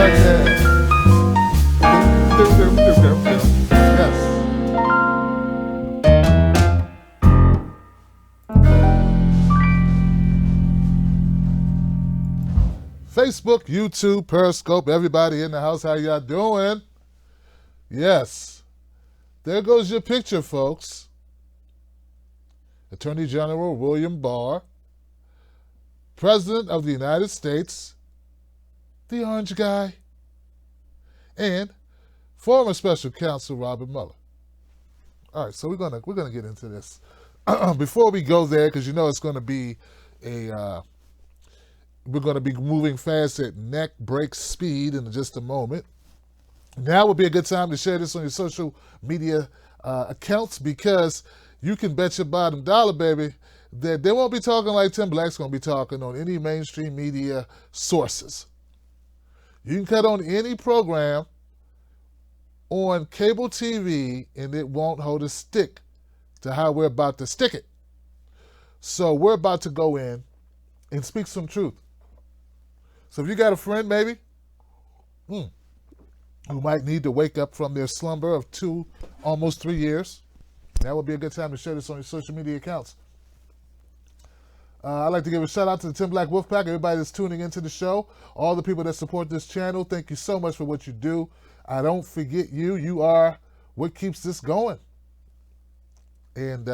right now. Yes. Facebook, YouTube, Periscope, everybody in the house, how y'all doing? Yes. There goes your picture, folks. Attorney General William Barr, President of the United States, the orange guy, and former Special Counsel Robert Mueller. All right, so we're gonna get into this. Before we go there, because you know it's gonna be we're gonna be moving fast at neck break speed in just a moment. Now would be a good time to share this on your social media accounts, because you can bet your bottom dollar, baby, that they won't be talking like Tim Black's going to be talking on any mainstream media sources. You can cut on any program on cable TV and it won't hold a stick to how we're about to stick it. So we're about to go in and speak some truth. So if you got a friend maybe who might need to wake up from their slumber of almost 3 years, that would be a good time to share this on your social media accounts. I'd like to give a shout out to the Tim Black Wolfpack, everybody that's tuning into the show, all the people that support this channel. Thank you so much for what you do. I don't forget you. You are what keeps this going. And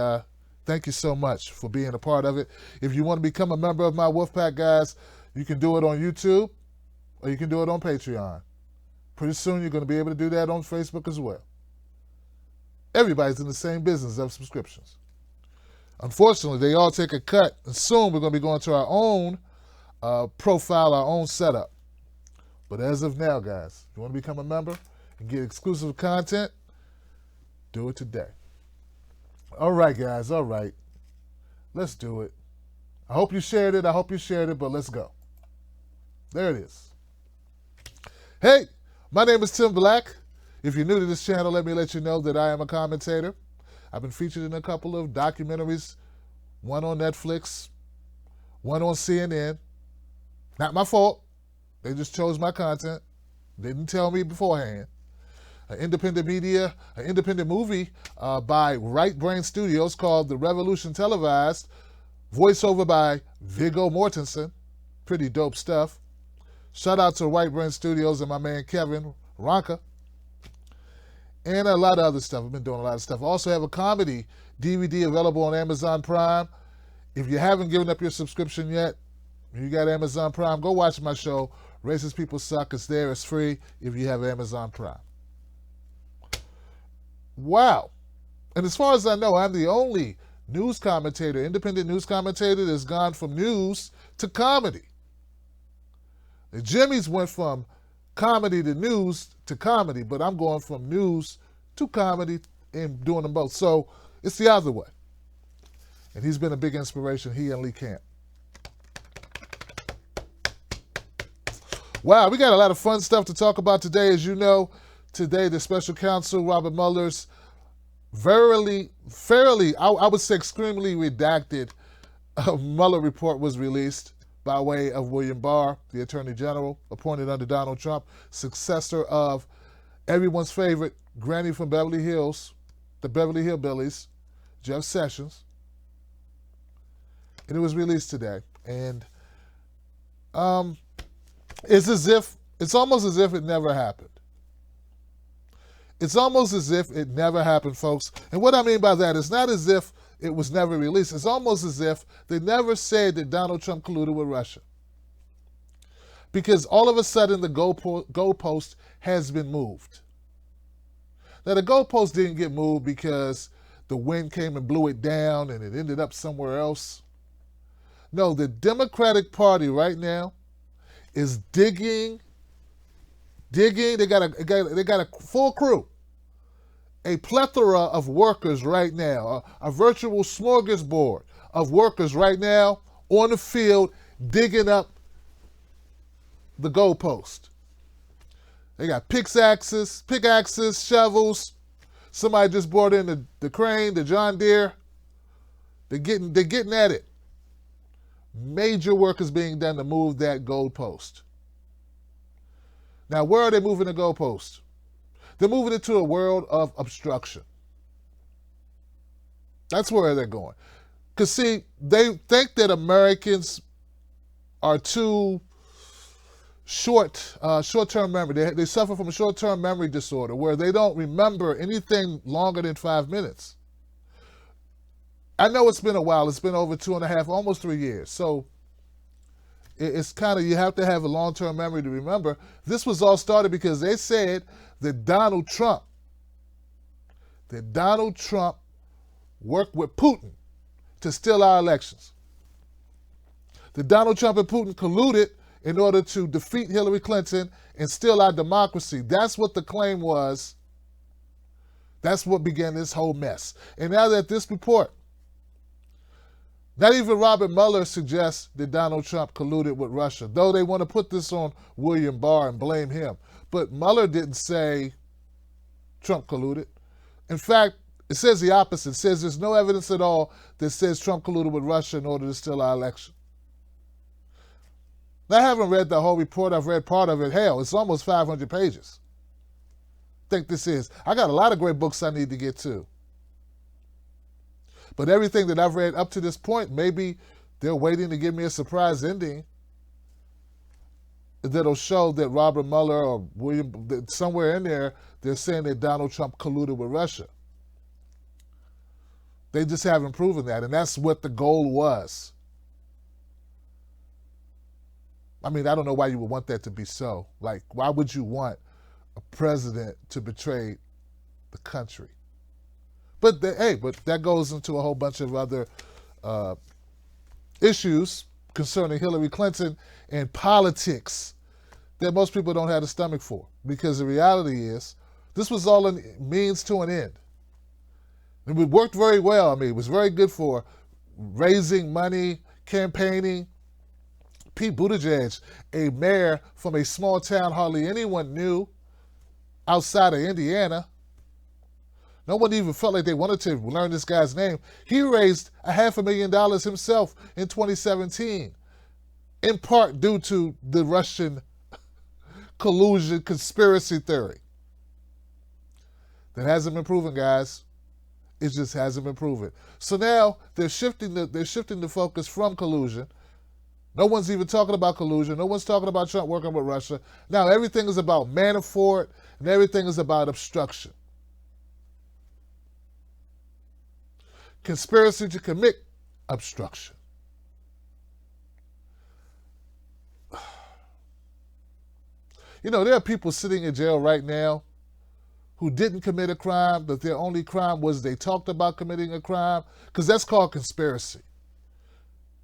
thank you so much for being a part of it. If you want to become a member of my Wolfpack, guys, you can do it on YouTube or you can do it on Patreon. Pretty soon you're going to be able to do that on Facebook as well. Everybody's in the same business of subscriptions. Unfortunately, they all take a cut, and soon we're going to be going to our own profile, our own setup. But as of now, guys, if you want to become a member and get exclusive content, do it today. All right, guys, all right. Let's do it. I hope you shared it, but let's go. There it is. Hey, my name is Tim Black. If you're new to this channel, let me let you know that I am a commentator. I've been featured in a couple of documentaries, one on Netflix, one on CNN. Not my fault. They just chose my content. Didn't tell me beforehand. An independent movie by Right Brain Studios called The Revolution Televised, voiceover by Viggo Mortensen. Pretty dope stuff. Shout out to Right Brain Studios and my man Kevin Ronka. And a lot of other stuff. I've been doing a lot of stuff. I also have a comedy DVD available on Amazon Prime. If you haven't given up your subscription yet, you got Amazon Prime, go watch my show, Racist People Suck. It's there. It's free if you have Amazon Prime. Wow. And as far as I know, I'm the only news commentator, independent news commentator that's gone from news to comedy. The Jimmy's went from comedy to news to comedy, but I'm going from news to comedy and doing them both. So it's the other way. And he's been a big inspiration, he and Lee Camp. Wow, we got a lot of fun stuff to talk about today. As you know, today the special counsel, Robert Mueller's fairly, I would say extremely redacted Mueller report was released by way of William Barr, the Attorney General, appointed under Donald Trump, successor of everyone's favorite granny from Beverly Hills, the Beverly Hillbillies, Jeff Sessions. And it was released today. And it's almost as if it never happened. It's almost as if it never happened, folks. And what I mean by that is not as if it was never released. It's almost as if they never said that Donald Trump colluded with Russia. Because all of a sudden the goalpost has been moved. Now the goalpost didn't get moved because the wind came and blew it down and it ended up somewhere else. No, the Democratic Party right now is digging. They got a full crew, a plethora of workers right now, a virtual smorgasbord of workers right now on the field digging up the goalpost. They got pickaxes, shovels. Somebody just brought in the crane, the John Deere. They're getting at it. Major work is being done to move that goalpost. Now, where are they moving the goalposts? They're moving it to a world of obstruction. That's where they're going. Because, see, they think that Americans are too short-term memory. They suffer from a short-term memory disorder where they don't remember anything longer than 5 minutes. I know it's been a while. It's been over 2.5, almost 3 years. So it's kind of, you have to have a long-term memory to remember. This was all started because they said that Donald Trump worked with Putin to steal our elections. That Donald Trump and Putin colluded in order to defeat Hillary Clinton and steal our democracy. That's what the claim was. That's what began this whole mess. And now that this report, not even Robert Mueller suggests that Donald Trump colluded with Russia, though they want to put this on William Barr and blame him. But Mueller didn't say Trump colluded. In fact, it says the opposite. It says there's no evidence at all that says Trump colluded with Russia in order to steal our election. Now, I haven't read the whole report. I've read part of it. Hell, it's almost 500 pages. I think this is. I got a lot of great books I need to get to. But everything that I've read up to this point, maybe they're waiting to give me a surprise ending that'll show that Robert Mueller or William, somewhere in there, they're saying that Donald Trump colluded with Russia. They just haven't proven that, and that's what the goal was. I mean, I don't know why you would want that to be so. Like, why would you want a president to betray the country? But but that goes into a whole bunch of other issues concerning Hillary Clinton and politics that most people don't have the stomach for. Because the reality is, this was all a means to an end. And it worked very well. I mean, it was very good for raising money, campaigning. Pete Buttigieg, a mayor from a small town hardly anyone knew outside of Indiana. No one even felt like they wanted to learn this guy's name. He raised $500,000 himself in 2017, in part due to the Russian collusion conspiracy theory. That hasn't been proven, guys. It just hasn't been proven. So now they're shifting the focus from collusion. No one's even talking about collusion. No one's talking about Trump working with Russia. Now everything is about Manafort and everything is about obstruction. Conspiracy to commit obstruction. You know, there are people sitting in jail right now who didn't commit a crime, but their only crime was they talked about committing a crime, because that's called conspiracy.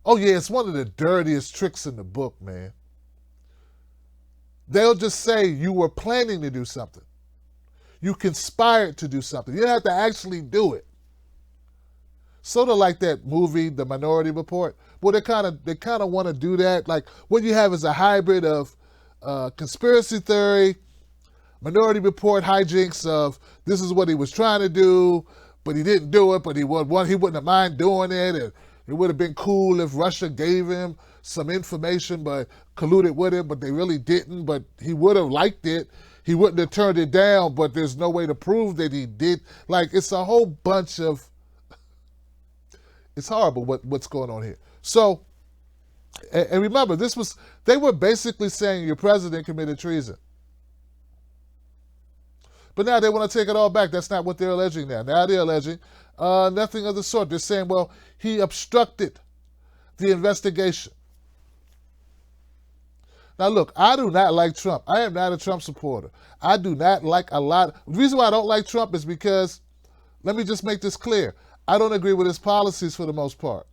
Oh yeah, it's one of the dirtiest tricks in the book, man. They'll just say you were planning to do something. You conspired to do something. You don't have to actually do it. Sort of like that movie, The Minority Report. Well, they kind of want to do that. Like what you have is a hybrid of conspiracy theory, Minority Report hijinks of this is what he was trying to do, but he didn't do it, but he wouldn't have mind doing it, and it would have been cool if Russia gave him some information but colluded with him, but they really didn't, but he would have liked it. He wouldn't have turned it down, but there's no way to prove that he did. Like, it's a whole bunch of, it's horrible what's going on here. So, and remember, they were basically saying your president committed treason. But now they want to take it all back. That's not what they're alleging now. Now they're alleging nothing of the sort. They're saying, well, he obstructed the investigation. Now look, I do not like Trump. I am not a Trump supporter. I do not like a lot. The reason why I don't like Trump is because, let me just make this clear, I don't agree with his policies for the most part.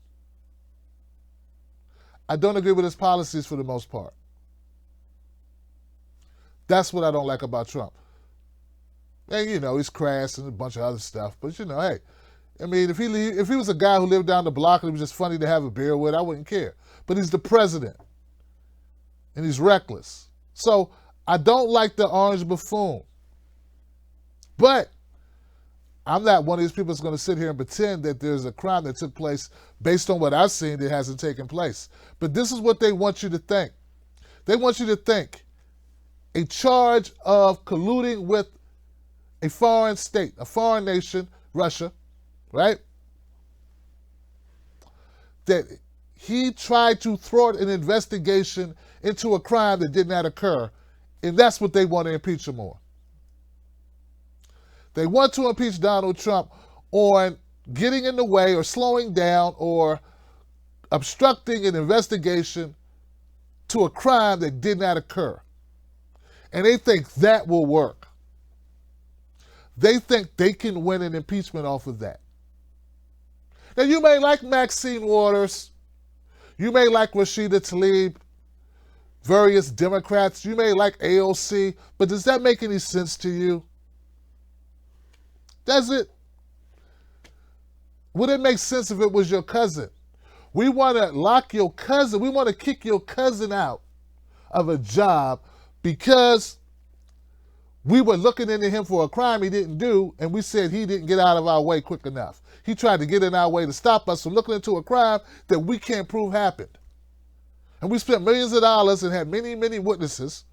I don't agree with his policies for the most part. That's what I don't like about Trump. And, you know, he's crass and a bunch of other stuff. But, you know, hey, I mean, if he was a guy who lived down the block and it was just funny to have a beer with, I wouldn't care. But he's the president. And he's reckless. So I don't like the orange buffoon. But I'm not one of these people that's going to sit here and pretend that there's a crime that took place based on what I've seen that hasn't taken place. But this is what they want you to think. They want you to think a charge of colluding with a foreign state, a foreign nation, Russia, right? That he tried to thwart an investigation into a crime that did not occur, and that's what they want to impeach him on. They want to impeach Donald Trump on getting in the way or slowing down or obstructing an investigation to a crime that did not occur. And they think that will work. They think they can win an impeachment off of that. Now, you may like Maxine Waters. You may like Rashida Tlaib, various Democrats. You may like AOC. But does that make any sense to you? Does it? Would it make sense if it was your cousin? We want to lock your cousin. We want to kick your cousin out of a job because we were looking into him for a crime he didn't do, and we said he didn't get out of our way quick enough. He tried to get in our way to stop us from looking into a crime that we can't prove happened. And we spent millions of dollars and had many, many witnesses,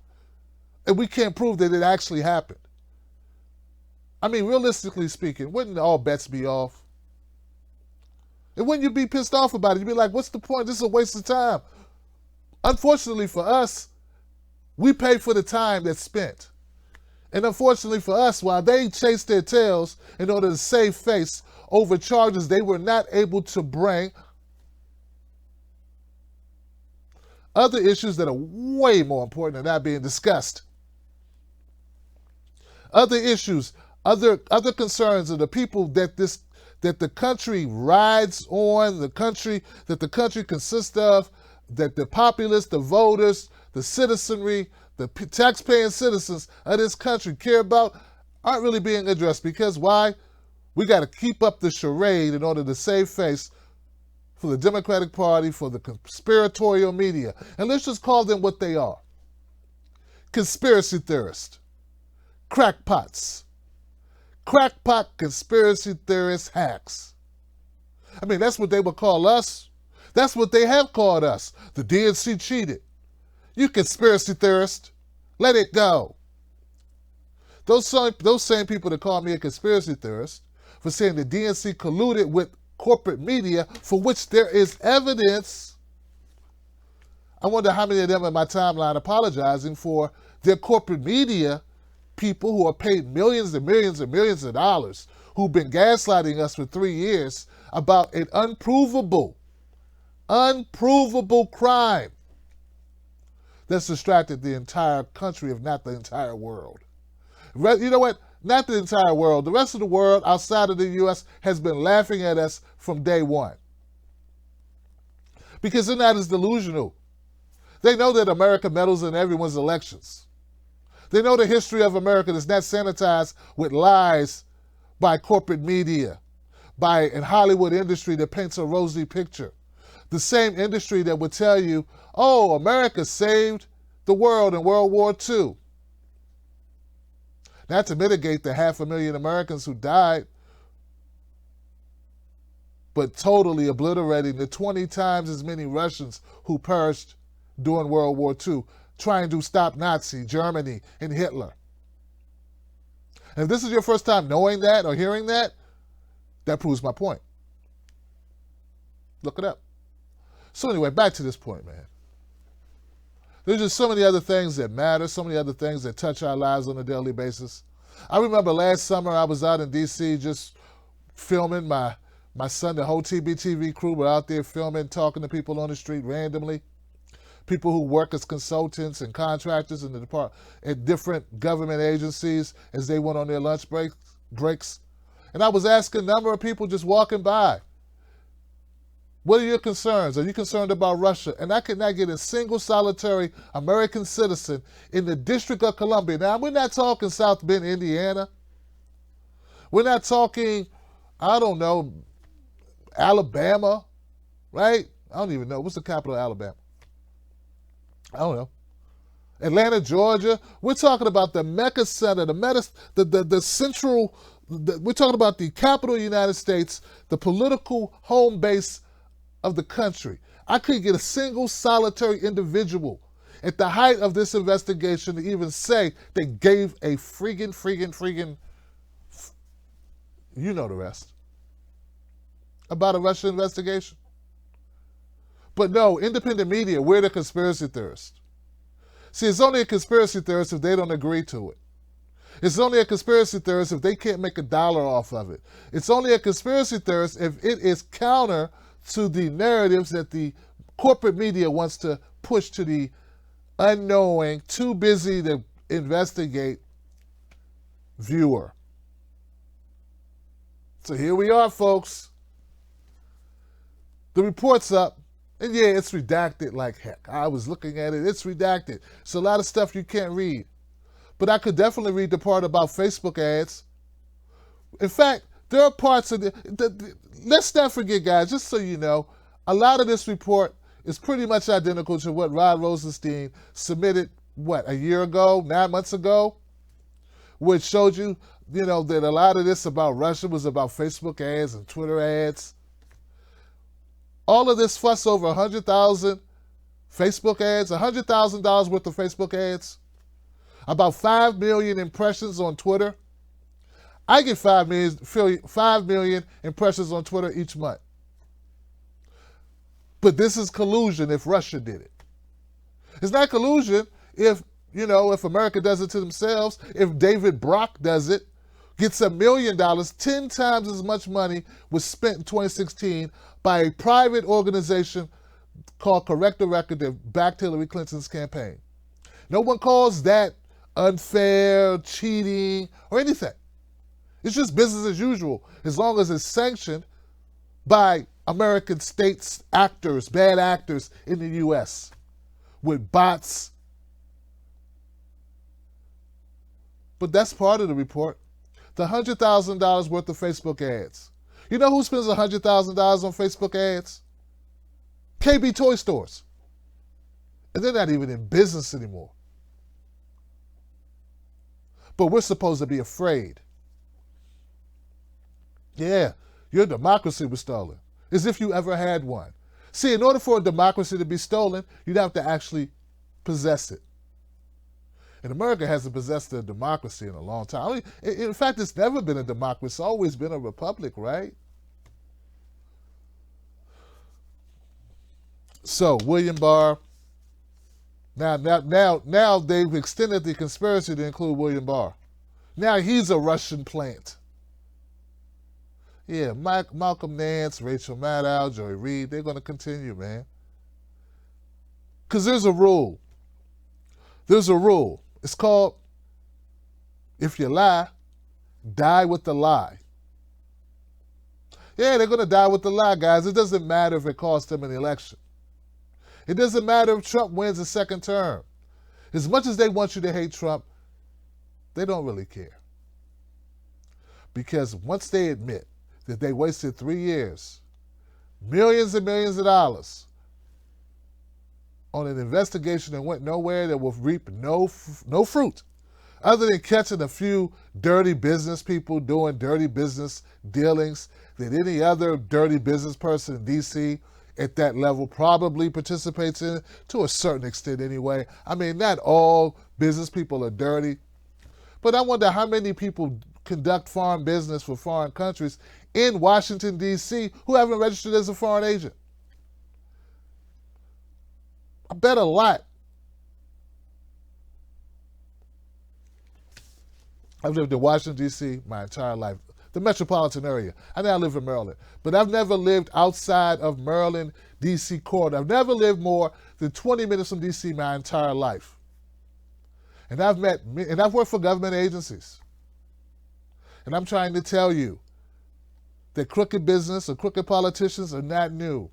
and we can't prove that it actually happened. I mean, realistically speaking, wouldn't all bets be off? And wouldn't you be pissed off about it? You'd be like, what's the point? This is a waste of time. Unfortunately for us, we pay for the time that's spent. And unfortunately for us, while they chased their tails in order to save face over charges they were not able to bring, other issues that are way more important are not being discussed. Other issues, other concerns of the people that the country rides on, the country that the country consists of, that the populace, the voters, the citizenry, the taxpaying citizens of this country care about, aren't really being addressed. Because why? We got to keep up the charade in order to save face for the Democratic Party, for the conspiratorial media. And let's just call them what they are. Conspiracy theorists. Crackpots. Crackpot conspiracy theorist hacks. I mean, that's what they would call us. That's what they have called us. The DNC cheated. You conspiracy theorist. Let it go. Those same people that call me a conspiracy theorist for saying the DNC colluded with corporate media for which there is evidence. I wonder how many of them in my timeline apologizing for their corporate media people who are paid millions and millions and millions of dollars, who've been gaslighting us for 3 years about an unprovable crime that's distracted the entire country, if not the entire world. You know what? Not the entire world. The rest of the world outside of the U.S. has been laughing at us from day one. Because they're not as delusional. They know that America meddles in everyone's elections. They know the history of America is not sanitized with lies by corporate media, by an Hollywood industry that paints a rosy picture. The same industry that would tell you, oh, America saved the world in World War II. Not to mitigate the 500,000 Americans who died, but totally obliterating the 20 times as many Russians who perished during World War II, trying to stop Nazi Germany and Hitler. And if this is your first time knowing that or hearing that, that proves my point. Look it up. So anyway, back to this point, man. There's just so many other things that matter, so many other things that touch our lives on a daily basis. I remember last summer I was out in D.C. just filming. My son, the whole TBTV crew were out there filming, talking to people on the street randomly. People who work as consultants and contractors in the department at different government agencies as they went on their lunch breaks. And I was asking a number of people just walking by, what are your concerns? Are you concerned about Russia? And I could not get a single solitary American citizen in the District of Columbia. Now, we're not talking South Bend, Indiana. We're not talking, I don't know, Alabama, right? I don't even know. What's the capital of Alabama? I don't know. Atlanta, Georgia. We're talking about the Mecca Center, the central, we're talking about the capital of the United States, the political home base of the country. I couldn't get a single solitary individual at the height of this investigation, to even say they gave a freaking, you know the rest, about a Russian investigation. But no, independent media, we're the conspiracy theorists. See, it's only a conspiracy theorist if they don't agree to it. It's only a conspiracy theorist if they can't make $1 off of it. It's only a conspiracy theorist if it is counter to the narratives that the corporate media wants to push to the unknowing, too busy to investigate viewer. So here we are, folks. The report's up. And yeah, it's redacted like heck. I was looking at it. It's redacted. It's a lot of stuff you can't read. But I could definitely read the part about Facebook ads. In fact, there are parts of let's not forget, guys, just so you know, a lot of this report is pretty much identical to what Rod Rosenstein submitted, a year ago, 9 months ago, which showed you, that a lot of this about Russia was about Facebook ads and Twitter ads. All of this fuss over 100,000 Facebook ads, $100,000 worth of Facebook ads, about 5 million impressions on Twitter. I get 5 million impressions on Twitter each month. But this is collusion if Russia did it. It's not collusion if America does it to themselves. If David Brock does it, gets $1 million, 10 times as much money was spent in 2016 by a private organization called Correct the Record that backed Hillary Clinton's campaign. No one calls that unfair, cheating, or anything. It's just business as usual, as long as it's sanctioned by American states, actors, bad actors in the U.S. with bots. But that's part of the report. The $100,000 worth of Facebook ads. You know who spends $100,000 on Facebook ads? KB Toy Stores. And they're not even in business anymore. But we're supposed to be afraid. Yeah, your democracy was stolen. As if you ever had one. See, in order for a democracy to be stolen, you'd have to actually possess it. And America hasn't possessed a democracy in a long time. I mean, in fact, it's never been a democracy. It's always been a republic, right? So, William Barr. Now they've extended the conspiracy to include William Barr. Now he's a Russian plant. Yeah, Malcolm Nance, Rachel Maddow, Joy Reid, they're going to continue, man. Because there's a rule. There's a rule. It's called, if you lie, die with the lie. Yeah, they're going to die with the lie, guys. It doesn't matter if it costs them an election. It doesn't matter if Trump wins a second term. As much as they want you to hate Trump, they don't really care. Because once they admit that they wasted 3 years, millions and millions of dollars on an investigation that went nowhere, that will reap no fruit, other than catching a few dirty business people doing dirty business dealings that any other dirty business person in D.C. at that level probably participates in, to a certain extent anyway. I mean, not all business people are dirty, but I wonder how many people conduct foreign business for foreign countries in Washington, D.C. who haven't registered as a foreign agent. I bet a lot. I've lived in Washington, D.C. my entire life, the metropolitan area. I now live in Maryland, but I've never lived outside of Maryland, D.C. corridor. I've never lived more than 20 minutes from D.C. my entire life. And I've worked for government agencies. And I'm trying to tell you that crooked business or crooked politicians are not new.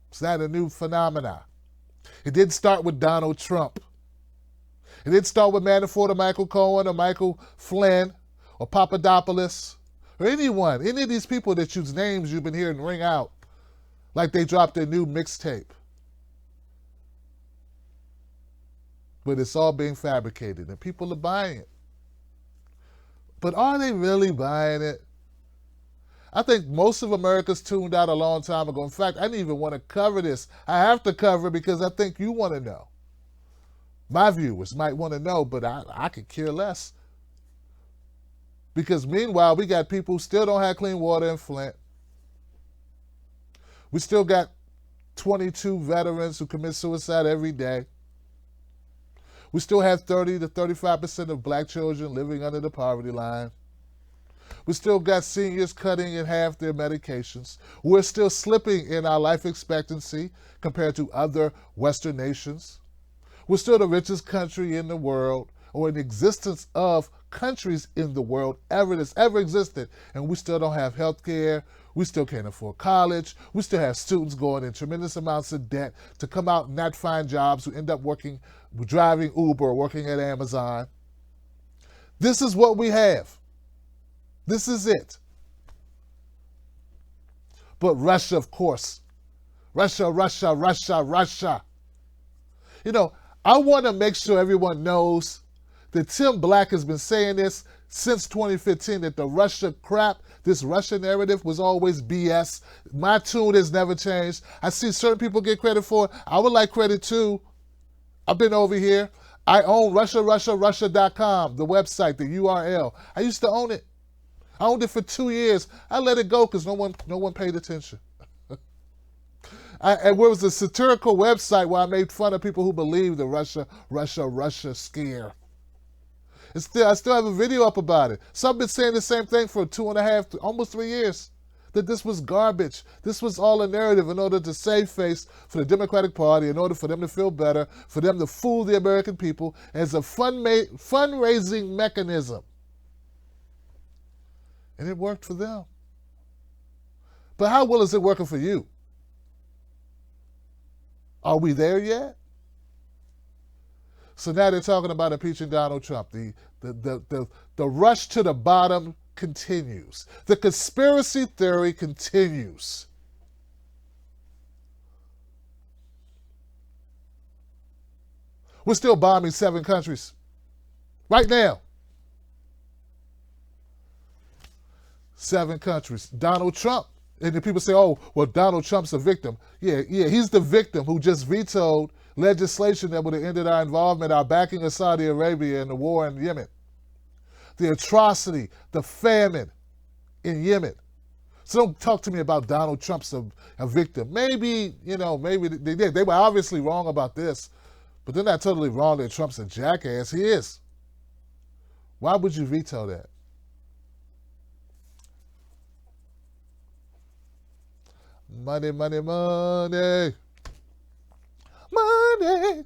It's not a new phenomenon. It didn't start with Donald Trump. It didn't start with Manafort or Michael Cohen or Michael Flynn or Papadopoulos or any of these people that whose names you've been hearing ring out like they dropped their new mixtape. But it's all being fabricated and people are buying it. But are they really buying it? I think most of America's tuned out a long time ago. In fact, I didn't even want to cover this. I have to cover it because I think you want to know. My viewers might want to know, but I could care less. Because meanwhile, we got people who still don't have clean water in Flint. We still got 22 veterans who commit suicide every day. We still have 30 to 35% of black children living under the poverty line. We still got seniors cutting in half their medications. We're still slipping in our life expectancy compared to other Western nations. We're still the richest country in the world, or in existence of countries in the world that's ever existed, and we still don't have health care. We still can't afford college. We still have students going in tremendous amounts of debt to come out and not find jobs, who end up driving Uber or working at Amazon. This is what we have. This is it. But Russia, of course. Russia. You know, I want to make sure everyone knows that Tim Black has been saying this since 2015, that the Russia crap, this Russia narrative was always BS. My tune has never changed. I see certain people get credit for it. I would like credit too. I've been over here. I own Russia.com, the website, the URL. I used to own it. I owned it for 2 years. I let it go because no one paid attention. And it was a satirical website where I made fun of people who believed the Russia scare. I still have a video up about it. Some have been saying the same thing for 2.5, almost 3 years. That this was garbage. This was all a narrative in order to save face for the Democratic Party, in order for them to feel better, for them to fool the American people as a fundraising mechanism. And it worked for them. But how well is it working for you? Are we there yet? So now they're talking about impeaching Donald Trump. The rush to the bottom continues. The conspiracy theory continues. We're still bombing 7 countries right now. 7 countries. Donald Trump. And then people say, oh, well, Donald Trump's a victim. Yeah, he's the victim who just vetoed legislation that would have ended our involvement, our backing of Saudi Arabia in the war in Yemen. The atrocity, the famine in Yemen. So don't talk to me about Donald Trump's a victim. Maybe they did. They were obviously wrong about this, but they're not totally wrong that Trump's a jackass. He is. Why would you veto that? Money, money, money. Money.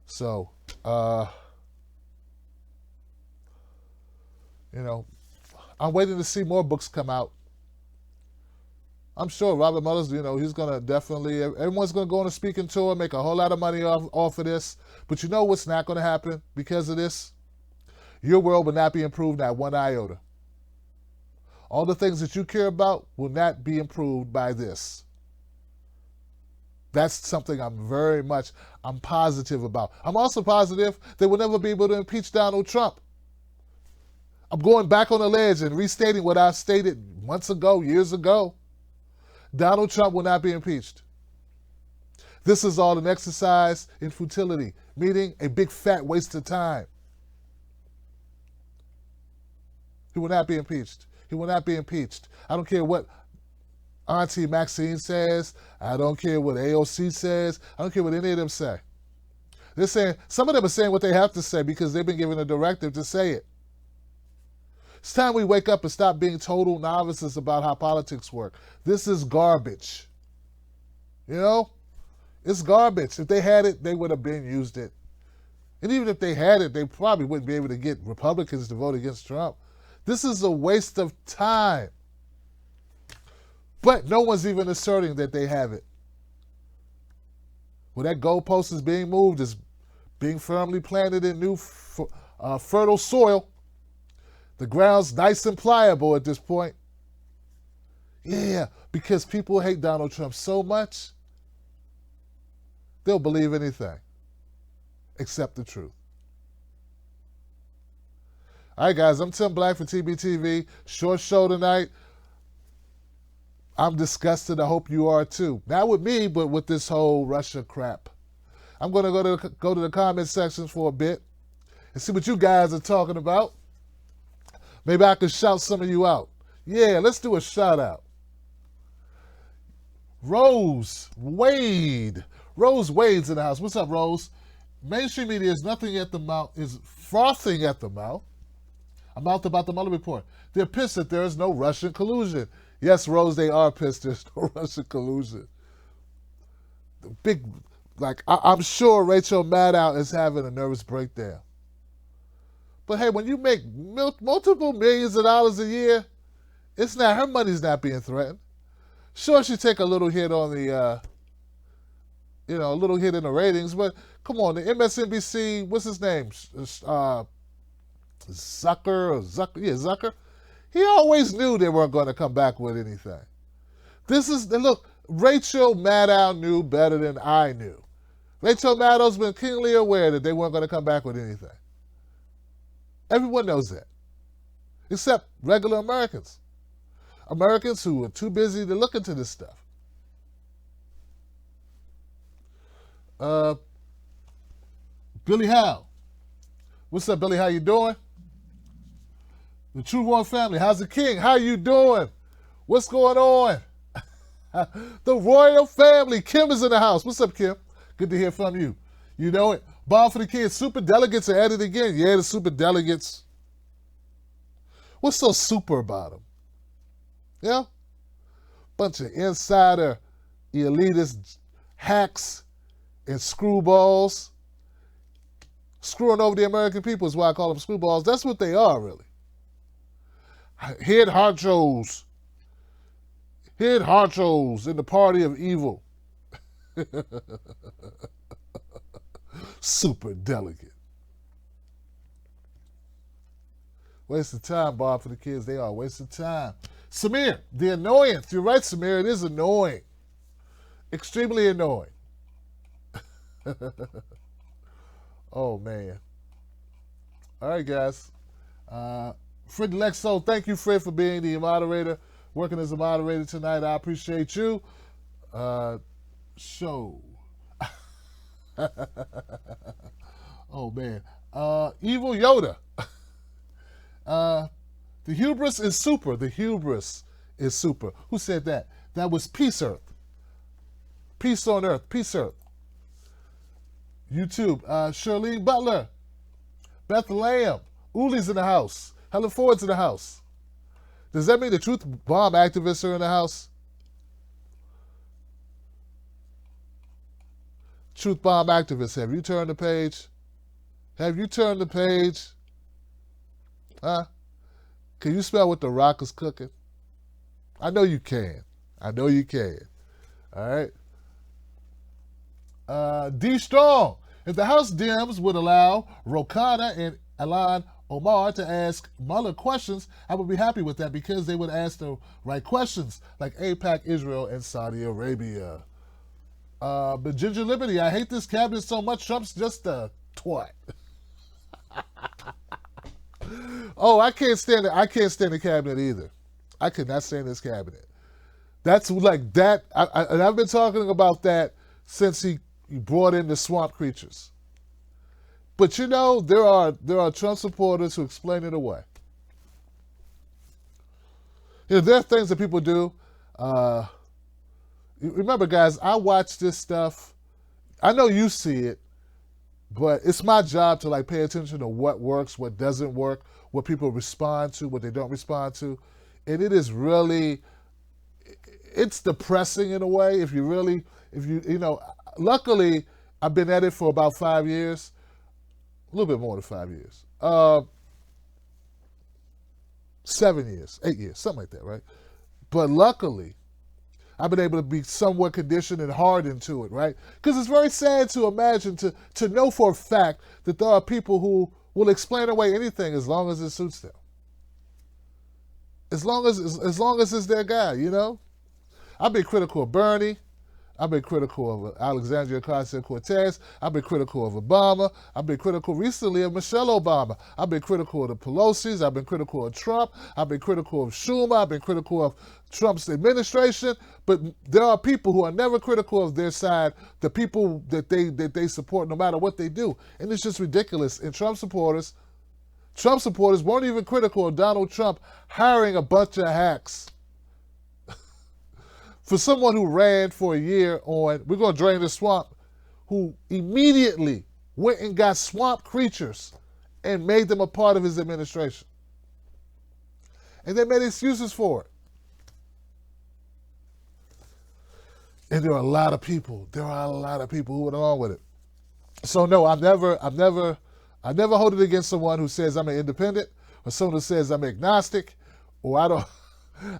So, I'm waiting to see more books come out. I'm sure Robert Mueller's, he's going to definitely, everyone's going to go on a speaking tour, make a whole lot of money off of this. But you know what's not going to happen because of this? Your world will not be improved, not one iota. All the things that you care about will not be improved by this. That's something I'm positive about. I'm also positive they will never be able to impeach Donald Trump. I'm going back on the ledge and restating what I stated months ago, years ago. Donald Trump will not be impeached. This is all an exercise in futility, meaning a big fat waste of time. He will not be impeached. He will not be impeached. I don't care what Auntie Maxine says. I don't care what AOC says. I don't care what any of them say. They're saying, some of them are saying what they have to say because they've been given a directive to say it. It's time we wake up and stop being total novices about how politics work. This is garbage. It's garbage. If they had it, they would have used it. And even if they had it, they probably wouldn't be able to get Republicans to vote against Trump. This is a waste of time. But no one's even asserting that they have it. Well, that goalpost is being moved, is being firmly planted in new fertile soil. The ground's nice and pliable at this point. Yeah, because people hate Donald Trump so much, they'll believe anything except the truth. All right, guys, I'm Tim Black for TBTV. Short show tonight. I'm disgusted. I hope you are too. Not with me, but with this whole Russia crap. I'm going to go to the comment sections for a bit and see what you guys are talking about. Maybe I could shout some of you out. Yeah, let's do a shout out. Rose Wade. Rose Wade's in the house. What's up, Rose? Mainstream media is frothing at the mouth. About the Mueller report. They're pissed that there is no Russian collusion. Yes, Rose, they are pissed there's no Russian collusion. I'm sure Rachel Maddow is having a nervous breakdown. But hey, when you make multiple millions of dollars a year, her money's not being threatened. Sure, she take a little hit on the, a little hit in the ratings, but come on, the MSNBC, what's his name? Zucker. He always knew they weren't going to come back with anything. Rachel Maddow knew better than I knew. Rachel Maddow's been keenly aware that they weren't going to come back with anything. Everyone knows that. Except regular Americans. Americans who are too busy to look into this stuff. Billy Howe. What's up, Billy? How you doing? The True Royal family. How's the king? How you doing? What's going on? The royal family. Kim is in the house. What's up, Kim? Good to hear from you. You know it. Bob for the kids. Super delegates are at it again. Yeah, the super delegates. What's so super about them? Yeah? Bunch of insider, elitist hacks and screwballs. Screwing over the American people is why I call them screwballs. That's what they are, really. Head honchos in the party of evil. Super delegate. Waste of time, Bob, for the kids. They are waste of time. Samir, the annoyance. You're right, Samir. It is annoying. Extremely annoying. Oh, man. All right, guys. Fred Lexo, thank you, Fred, for being the moderator, working as a moderator tonight. I appreciate you. Show. Oh, man. Evil Yoda. The hubris is super. The hubris is super. Who said that? That was Peace Earth. Peace on Earth. Peace Earth. YouTube. Shirlene Butler. Bethlehem. Uli's in the house. Helen Ford's in the house. Does that mean the Truth Bomb activists are in the house? Truth Bomb activists, have you turned the page? Have you turned the page? Huh? Can you smell what the Rock is cooking? I know you can. I know you can. All right. D. Strong. If the House Dems would allow Rokana and Alan Omar to ask Mueller questions, I would be happy with that because they would ask the right questions, like AIPAC, Israel, and Saudi Arabia. But Ginger Liberty, I hate this cabinet so much, Trump's just a twat. Oh, I can't stand it. I can't stand the cabinet either. I could not stand this cabinet. That's like that. I've been talking about that since he brought in the swamp creatures. But you know, there are Trump supporters who explain it away. You know, there are things that people do. Remember, guys, I watch this stuff. I know you see it, but it's my job to like pay attention to what works, what doesn't work, what people respond to, what they don't respond to. And it is really, it's depressing in a way. Luckily, I've been at it for about 5 years. A little bit more than 5 years. 7 years, 8 years, something like that, right? But luckily, I've been able to be somewhat conditioned and hardened to it, right? Because it's very sad to imagine, to know for a fact that there are people who will explain away anything as long as it suits them. As long as it's their guy, you know? I've been critical of Bernie. I've been critical of Alexandria Ocasio-Cortez. I've been critical of Obama. I've been critical recently of Michelle Obama. I've been critical of the Pelosi's. I've been critical of Trump. I've been critical of Schumer. I've been critical of Trump's administration. But there are people who are never critical of their side, the people that they support no matter what they do. And it's just ridiculous. And Trump supporters weren't even critical of Donald Trump hiring a bunch of hacks. For someone who ran for a year on, we're going to drain the swamp, who immediately went and got swamp creatures and made them a part of his administration. And they made excuses for it. And there are a lot of people who went along with it. So no, I never hold it against someone who says I'm an independent, or someone who says I'm agnostic, or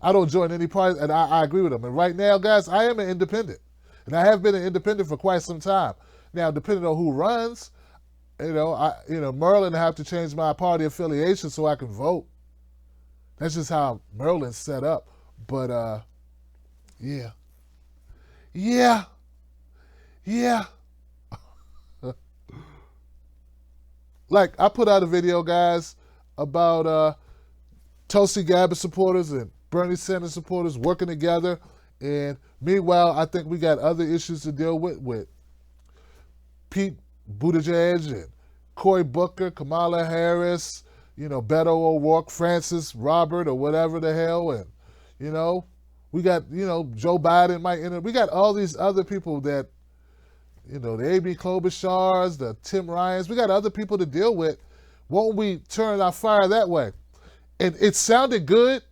I don't join any party, and I agree with them. And right now, guys, I am an independent. And I have been an independent for quite some time. Now, depending on who runs, Maryland, I have to change my party affiliation so I can vote. That's just how Maryland's set up. But, yeah. Like, I put out a video, guys, about Tulsi Gabbard supporters and Bernie Sanders supporters working together. And meanwhile, I think we got other issues to deal with Pete Buttigieg and Cory Booker, Kamala Harris, Beto O'Rourke, Francis Robert, or whatever the hell. And, we got, Joe Biden might enter. We got all these other people that, the A.B. Klobuchars, the Tim Ryans. We got other people to deal with. Won't we turn our fire that way? And it sounded good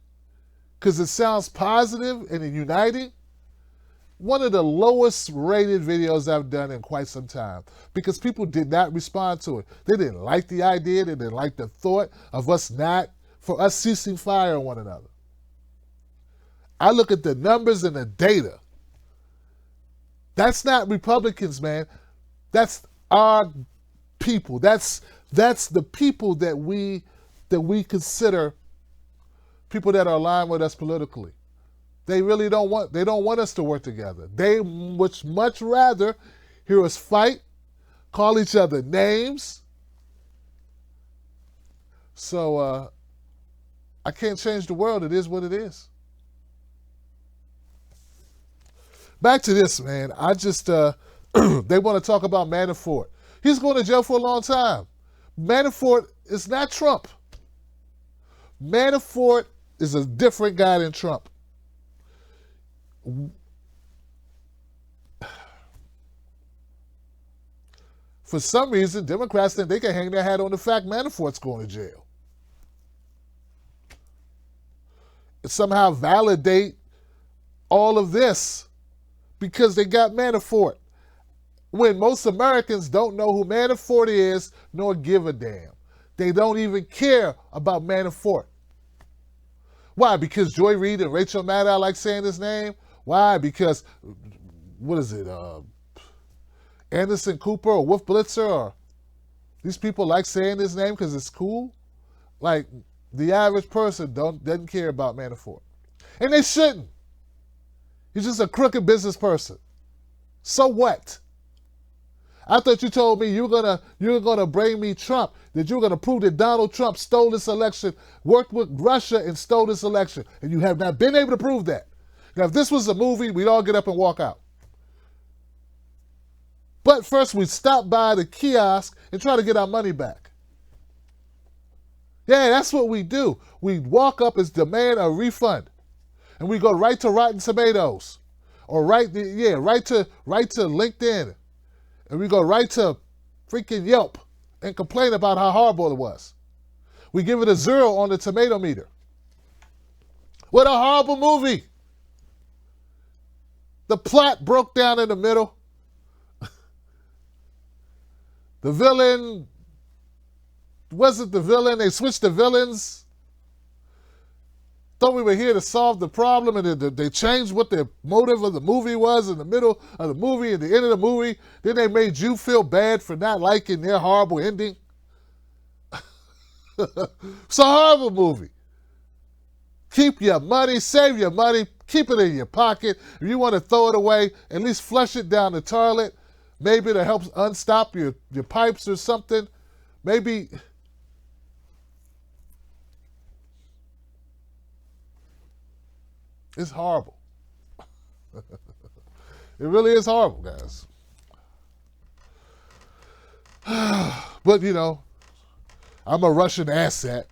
because it sounds positive and uniting. One of the lowest rated videos I've done in quite some time because people did not respond to it. They didn't like the idea. They didn't like the thought of us ceasing fire on one another. I look at the numbers and the data. That's not Republicans, man. That's our people. That's the people that we consider people that are aligned with us politically. They really don't want us to work together. They would much rather hear us fight, call each other names. So I can't change the world. It is what it is. Back to this, man. I just, they want to talk about Manafort. He's going to jail for a long time. Manafort is not Trump. Manafort is a different guy than Trump. For some reason, Democrats think they can hang their hat on the fact Manafort's going to jail. Somehow validate all of this because they got Manafort. When most Americans don't know who Manafort is, nor give a damn. They don't even care about Manafort. Why? Because Joy Reid and Rachel Maddow like saying his name? Why? Because, Anderson Cooper or Wolf Blitzer, or these people like saying his name because it's cool? Like, the average person doesn't care about Manafort. And they shouldn't. He's just a crooked business person. So what? I thought you told me you're gonna bring me Trump, that you're gonna prove that Donald Trump stole this election, worked with Russia and stole this election, and you have not been able to prove that. Now, if this was a movie, we'd all get up and walk out. But first, we stop by the kiosk and try to get our money back. Yeah, that's what we do. We walk up and demand a refund. And we go right to Rotten Tomatoes, or right to LinkedIn, and we go right to freaking Yelp and complain about how horrible it was. We give it a 0 on the tomato meter. What a horrible movie! The plot broke down in the middle. The villain wasn't the villain. They switched the villains. Thought we were here to solve the problem, and they changed what the motive of the movie was in the middle of the movie and the end of the movie. Then they made you feel bad for not liking their horrible ending. It's a horrible movie. Keep your money, save your money, keep it in your pocket. If you want to throw it away, at least flush it down the toilet. Maybe to help unstop your pipes or something. Maybe. It's horrible. It really is horrible, guys. But, you know, I'm a Russian asset.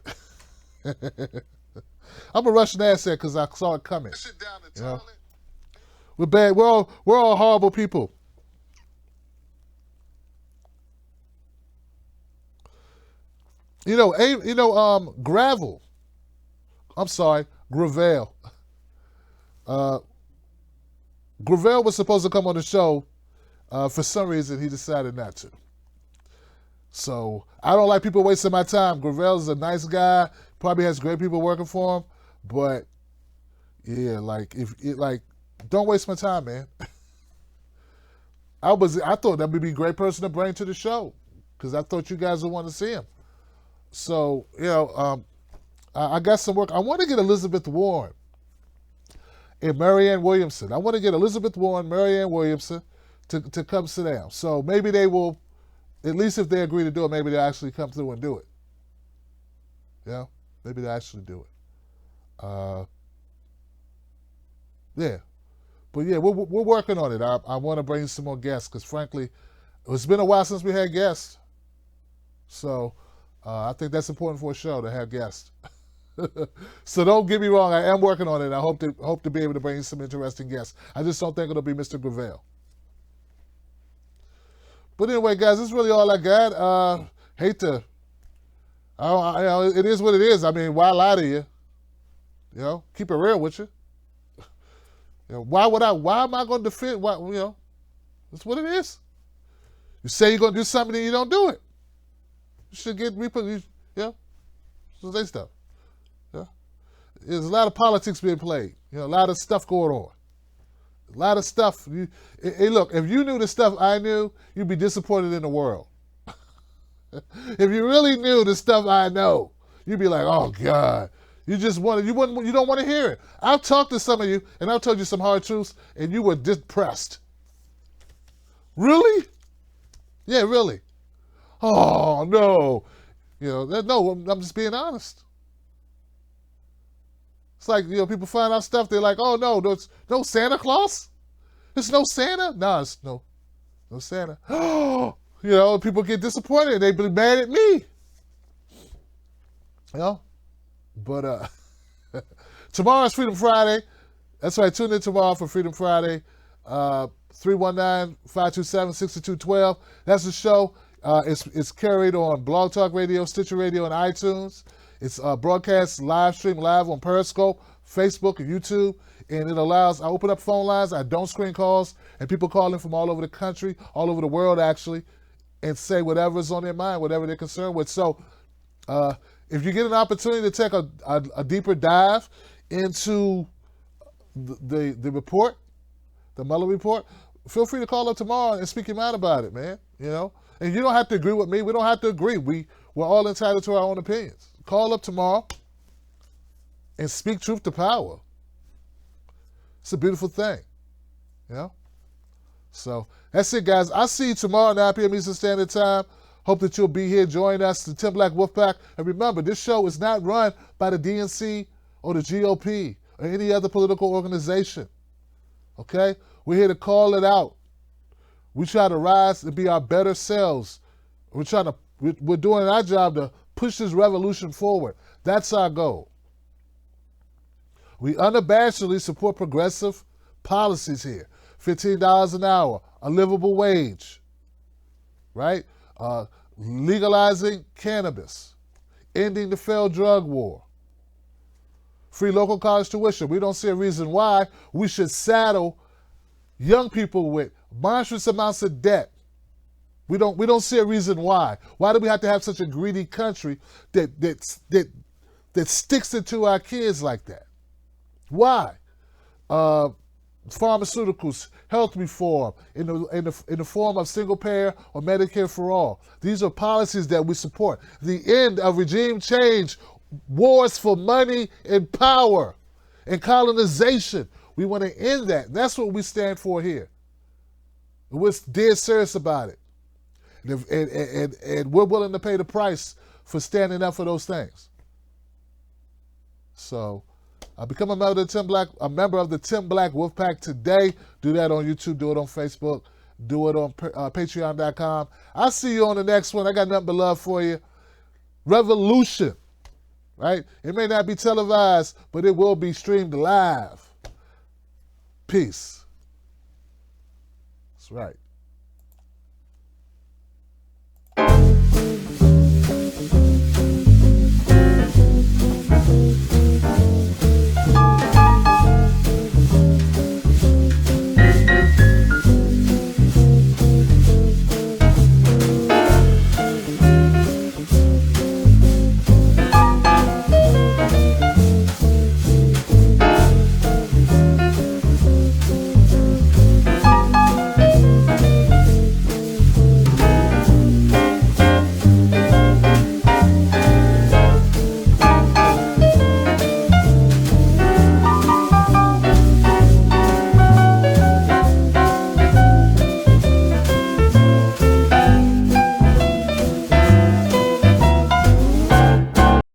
I'm a Russian asset because I saw it coming. Sit down the toilet. Know? We're bad. We're all horrible people. Gravel. I'm sorry, Gravel. Gravel was supposed to come on the show. For some reason, he decided not to. So I don't like people wasting my time. Gravel is a nice guy. Probably has great people working for him. But yeah, don't waste my time, man. I thought that would be a great person to bring to the show because I thought you guys would want to see him. So I got some work. I want to get Elizabeth Warren and Marianne Williamson. I want to get Elizabeth Warren, Marianne Williamson to come sit down. So maybe they will, at least if they agree to do it, maybe they'll actually come through and do it. Yeah, maybe they'll actually do it. Yeah. But yeah, we're working on it. I want to bring some more guests because frankly, it's been a while since we had guests. So I think that's important for a show to have guests. So don't get me wrong, I am working on it. I hope to be able to bring some interesting guests. I just don't think it'll be Mr. Gravel. But anyway, guys, that's really all I got. It is what it is. I mean, why lie to you? You know, keep it real with you. You know, why am I going to defend? That's what it is. You say you're going to do something and you don't do it. You should get say stuff. Yeah, there's a lot of politics being played. You know, a lot of stuff going on. A lot of stuff. Hey, look, if you knew the stuff I knew, you'd be disappointed in the world. If you really knew the stuff I know, you'd be like, oh God. You don't want to hear it. I've talked to some of you, and I've told you some hard truths, and you were depressed. Really? Yeah, really. Oh, no. No, I'm just being honest. It's like, people find out stuff, they're like, oh, no, there's no Santa Claus? There's no Santa? No, it's no Santa. People get disappointed, they be mad at me. But tomorrow's Freedom Friday. That's right, tune in tomorrow for Freedom Friday. 319-527-6212. That's the show. It's carried on Blog Talk Radio, Stitcher Radio, and iTunes. It's broadcast live on Periscope, Facebook, and YouTube. And it allows, I open up phone lines, I don't screen calls, and people call in from all over the country, all over the world actually, and say whatever's on their mind, whatever they're concerned with. So if you get an opportunity to take a deeper dive into the report, the Mueller report, feel free to call up tomorrow and speak your mind about it, man. And you don't have to agree with me. We don't have to agree. We're all entitled to our own opinions. Call up tomorrow and speak truth to power. It's a beautiful thing, So that's it, guys. I'll see you tomorrow, 9 p.m. Eastern Standard Time. Hope that you'll be here. Join us, the Tim Black Wolfpack. And remember, this show is not run by the DNC or the GOP or any other political organization. Okay? We're here to call it out. We try to rise and be our better selves. We're doing our job to push this revolution forward. That's our goal. We unabashedly support progressive policies here. $15 an hour, a livable wage, right? Legalizing cannabis, ending the failed drug war, free local college tuition. We don't see a reason why we should saddle young people with monstrous amounts of debt. We don't see a reason why. Why do we have to have such a greedy country that sticks it to our kids like that? Why? Pharmaceuticals, health reform in the form of single payer or Medicare for all. These are policies that we support. The end of regime change wars for money and power and colonization. We want to end that. That's what we stand for here. We're dead serious about it. And we're willing to pay the price for standing up for those things. So, become a member of the Tim Black Wolfpack today. Do that on YouTube. Do it on Facebook. Do it on Patreon.com. I'll see you on the next one. I got nothing but love for you. Revolution. Right? It may not be televised, but it will be streamed live. Peace. That's right.